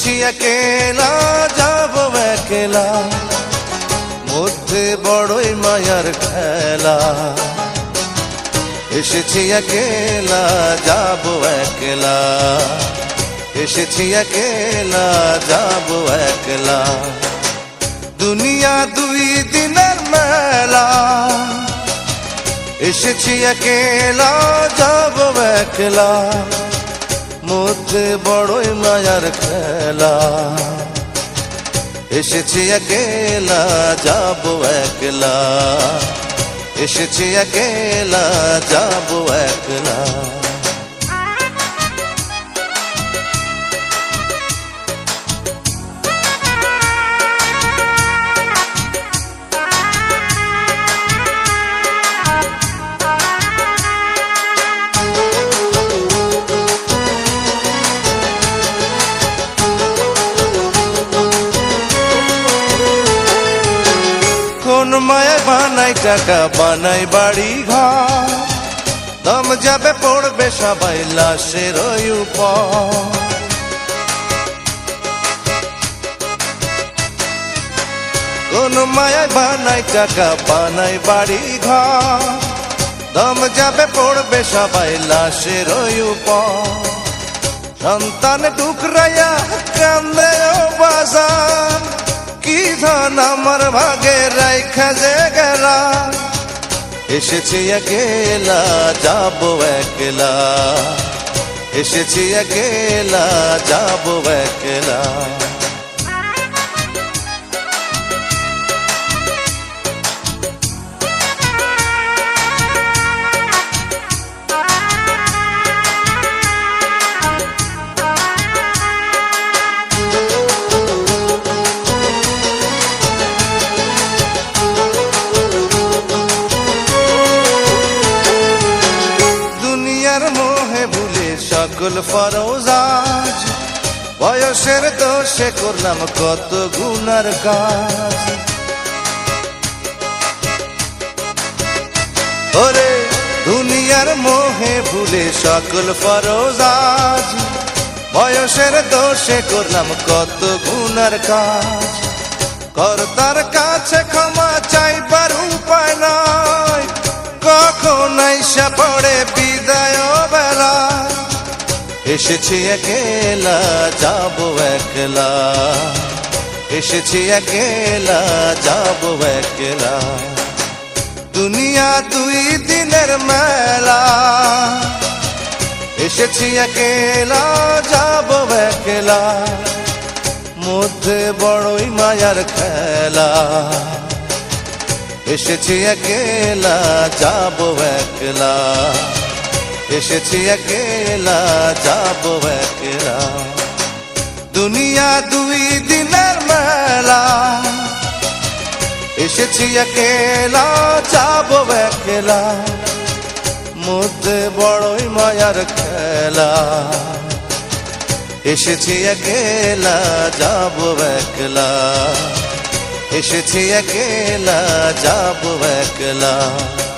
এসেছি একেলা যাব একলা, মধ্যে বড়ই মায়ার খেলা। এসেছি একেলা যাব একলা, এসেছি একেলা যাব একলা। দুনিয়া দুই দিনের মেলা, এসেছি একেলা যাব একলা, মধ্যে বড়ই মায়ার খেলা। এসেছি একেলা যাব একলা, এসেছি একেলা যাব একলা। কোন মায়া বানাই টাকা, বানাই বাড়ি ঘর, দম যাবে পড়বে সবাই লাশের উপর। কোন মায়া বানাই টাকা, বানাই বাড়ি ঘর, দম যাবে পড়বে সবাই লাশের উপর। সন্তান টুকরাইয়া কান্দে ও বাজার, কি ধন আমার ভাগে রাইখা যে গেলা। এসেছি একেলা যাব একলা, এসেছি একেলা যাব একলা। মোহে ভুলে সকল ফরজ আজ, বয়সের দোষে করলাম কত গুনার কাজ। ওরে দুনিয়ার মোহে ভুলে সকল ফরজ আজ, বয়সের দোষে করলাম কত গুনার কাজ। কর্তার কাছে ক্ষমা চাইবার উপায় নাই, কখন আইসা পড়ে বিদায় বেলা। এসেছি একেলা যাব একলা, এসেছি একেলা যাব একলা। দুনিয়া দুই দিনের মেলা, এসেছি একেলা যাব একলা, মধ্যে বড়ই মায়ার খেলা। এসেছি একেলা যাব একলা, এসেছি একেলা যাব একলা। দুনিয়া দুই দিনের মেলা, এসেছি একেলা যাব একলা, মধ্যে বড়ই মায়ার খেলা। এসেছি একেলা যাব একলা, এসেছি একেলা যাব একলা।